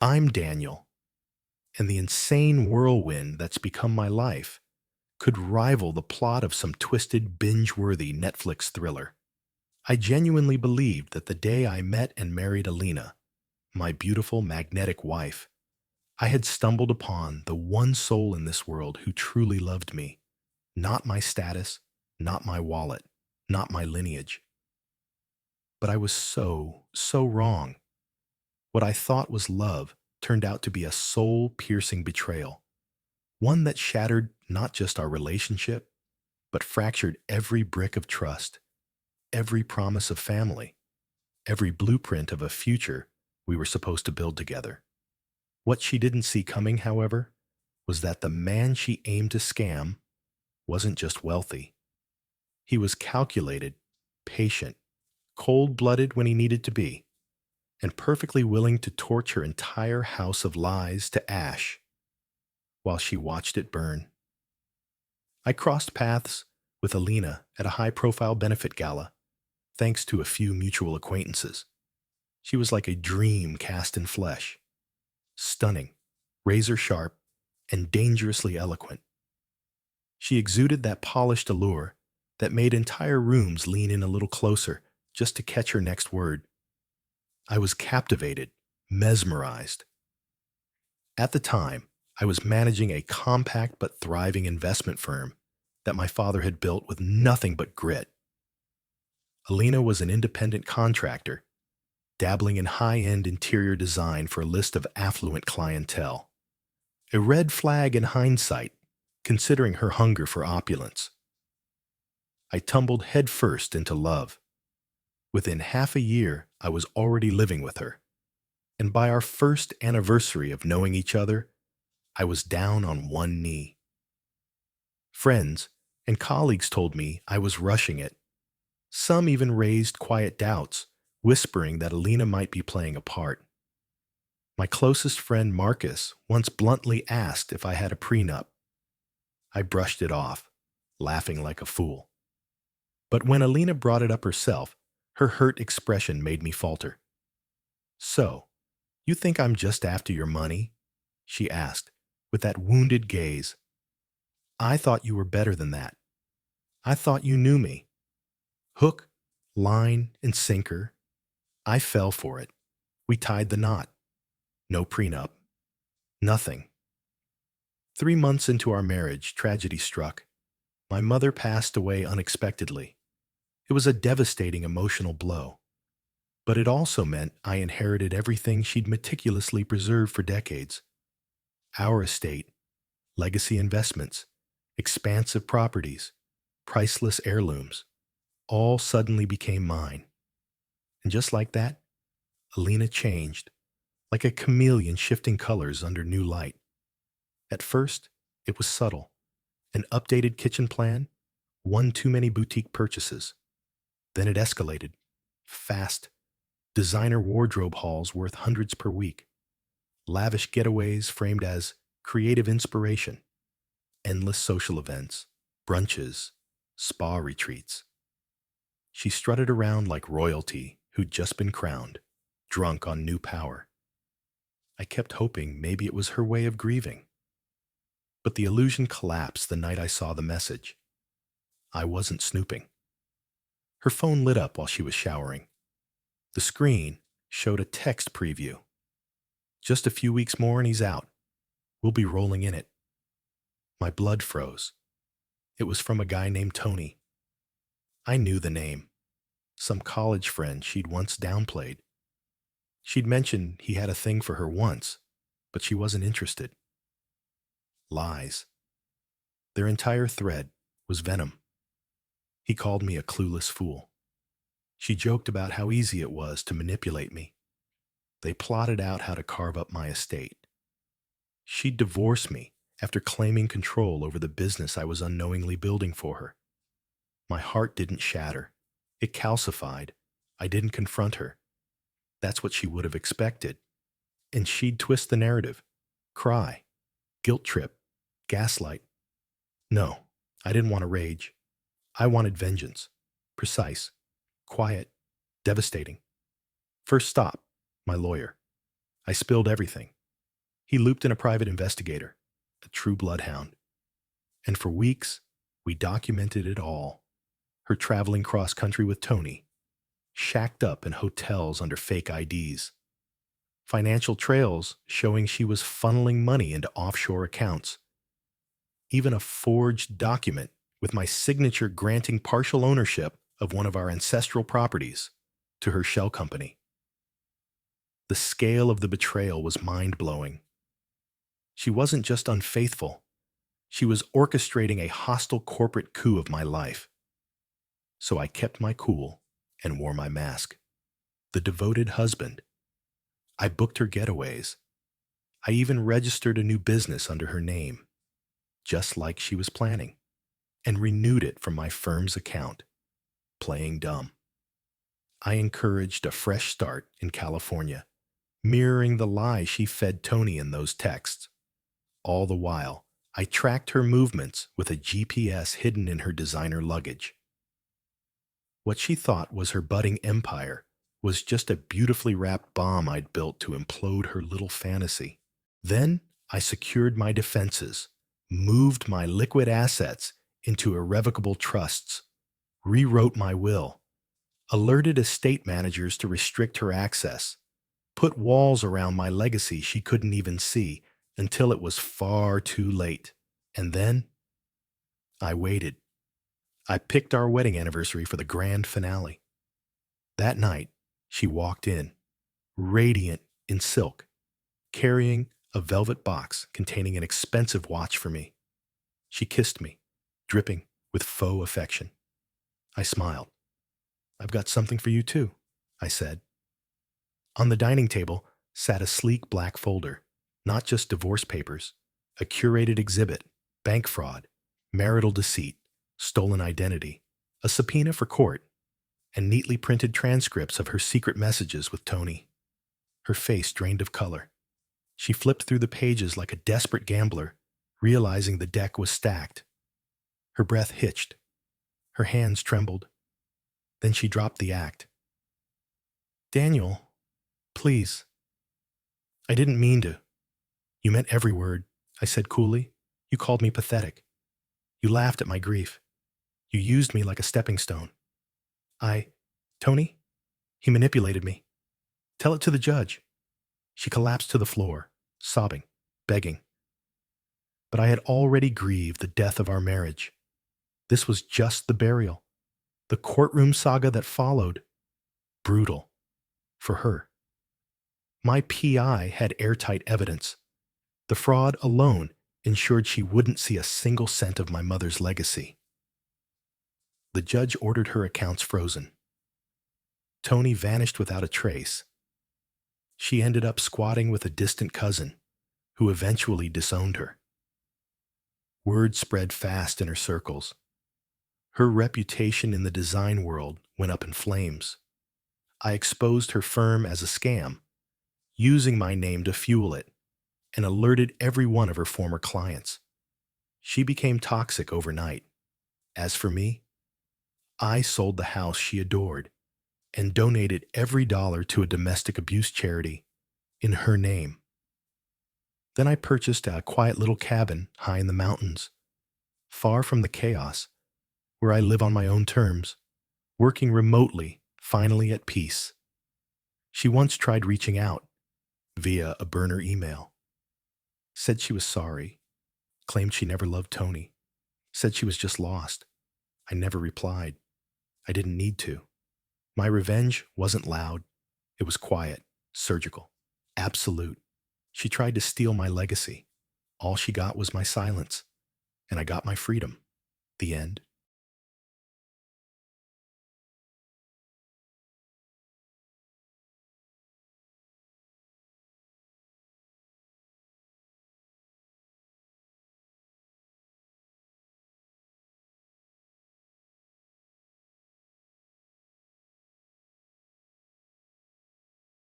I'm Daniel, and the insane whirlwind that's become my life could rival the plot of some twisted, binge-worthy Netflix thriller. I genuinely believed that the day I met and married Alina, my beautiful, magnetic wife, I had stumbled upon the one soul in this world who truly loved me. Not my status, not my wallet, not my lineage. But I was so wrong. What I thought was love turned out to be a soul-piercing betrayal. One that shattered not just our relationship, but fractured every brick of trust, every promise of family, every blueprint of a future we were supposed to build together. What she didn't see coming, however, was that the man she aimed to scam wasn't just wealthy. He was calculated, patient, cold-blooded when he needed to be, and perfectly willing to torch her entire house of lies to ash while she watched it burn. I crossed paths with Alina at a high-profile benefit gala, thanks to a few mutual acquaintances. She was like a dream cast in flesh, stunning, razor-sharp, and dangerously eloquent. She exuded that polished allure that made entire rooms lean in a little closer just to catch her next word. I was captivated, mesmerized. At the time, I was managing a compact but thriving investment firm that my father had built with nothing but grit. Alina was an independent contractor, dabbling in high-end interior design for a list of affluent clientele. A red flag in hindsight, considering her hunger for opulence. I tumbled headfirst into love. Within half a year, I was already living with her. And by our first anniversary of knowing each other, I was down on one knee. Friends and colleagues told me I was rushing it. Some even raised quiet doubts, whispering that Alina might be playing a part. My closest friend Marcus once bluntly asked if I had a prenup. I brushed it off, laughing like a fool. But when Alina brought it up herself, her hurt expression made me falter. "So, you think I'm just after your money?" she asked, with that wounded gaze. "I thought you were better than that. I thought you knew me." Hook, line, and sinker, I fell for it. We tied the knot. No prenup. Nothing. 3 months into our marriage, tragedy struck. My mother passed away unexpectedly. It was a devastating emotional blow. But it also meant I inherited everything she'd meticulously preserved for decades. Our estate, legacy investments, expansive properties, priceless heirlooms, all suddenly became mine. And just like that, Alina changed, like a chameleon shifting colors under new light. At first, it was subtle. An updated kitchen plan, one too many boutique purchases. Then it escalated. Fast. Designer wardrobe hauls worth hundreds per week. Lavish getaways framed as creative inspiration. Endless social events, brunches, spa retreats. She strutted around like royalty who'd just been crowned, drunk on new power. I kept hoping maybe it was her way of grieving. But the illusion collapsed the night I saw the message. I wasn't snooping. Her phone lit up while she was showering. The screen showed a text preview. "Just a few weeks more and he's out. We'll be rolling in it." My blood froze. It was from a guy named Tony. I knew the name. Some college friend she'd once downplayed. She'd mentioned he had a thing for her once, but she wasn't interested. Lies. Their entire thread was venom. He called me a clueless fool. She joked about how easy it was to manipulate me. They plotted out how to carve up my estate. She'd divorce me after claiming control over the business I was unknowingly building for her. My heart didn't shatter. It calcified. I didn't confront her. That's what she would have expected. And she'd twist the narrative. Cry. Guilt trip. Gaslight. No, I didn't want to rage. I wanted vengeance. Precise. Quiet. Devastating. First stop, my lawyer. I spilled everything. He looped in a private investigator, a true bloodhound. And for weeks, we documented it all. Her traveling cross country with Tony, shacked up in hotels under fake IDs, financial trails showing she was funneling money into offshore accounts, even a forged document with my signature granting partial ownership of one of our ancestral properties to her shell company. The scale of the betrayal was mind-blowing. She wasn't just unfaithful, she was orchestrating a hostile corporate coup of my life. So I kept my cool and wore my mask. The devoted husband. I booked her getaways. I even registered a new business under her name, just like she was planning, and renewed it from my firm's account, playing dumb. I encouraged a fresh start in California, mirroring the lie she fed Tony in those texts. All the while, I tracked her movements with a GPS hidden in her designer luggage. What she thought was her budding empire was just a beautifully wrapped bomb I'd built to implode her little fantasy. Then I secured my defenses, moved my liquid assets into irrevocable trusts, rewrote my will, alerted estate managers to restrict her access, put walls around my legacy she couldn't even see until it was far too late. And then I waited. I picked our wedding anniversary for the grand finale. That night, she walked in, radiant in silk, carrying a velvet box containing an expensive watch for me. She kissed me, dripping with faux affection. I smiled. "I've got something for you too," I said. On the dining table sat a sleek black folder, not just divorce papers, a curated exhibit, bank fraud, marital deceit, stolen identity, a subpoena for court, and neatly printed transcripts of her secret messages with Tony. Her face drained of color. She flipped through the pages like a desperate gambler, realizing the deck was stacked. Her breath hitched. Her hands trembled. Then she dropped the act. "Daniel, please." "I didn't mean to." "You meant every word," I said coolly. "You called me pathetic. You laughed at my grief. You used me like a stepping stone. Tony, he manipulated me. Tell it to the judge." She collapsed to the floor, sobbing, begging. But I had already grieved the death of our marriage. This was just the burial. The courtroom saga that followed. Brutal. For her. My PI had airtight evidence. The fraud alone ensured she wouldn't see a single cent of my mother's legacy. The judge ordered her accounts frozen. Tony vanished without a trace. She ended up squatting with a distant cousin, who eventually disowned her. Word spread fast in her circles. Her reputation in the design world went up in flames. I exposed her firm as a scam, using my name to fuel it, and alerted every one of her former clients. She became toxic overnight. As for me, I sold the house she adored and donated every dollar to a domestic abuse charity in her name. Then I purchased a quiet little cabin high in the mountains, far from the chaos, where I live on my own terms, working remotely, finally at peace. She once tried reaching out via a burner email. Said she was sorry, claimed she never loved Tony, said she was just lost. I never replied. I didn't need to. My revenge wasn't loud. It was quiet, surgical, absolute. She tried to steal my legacy. All she got was my silence, and I got my freedom. The end.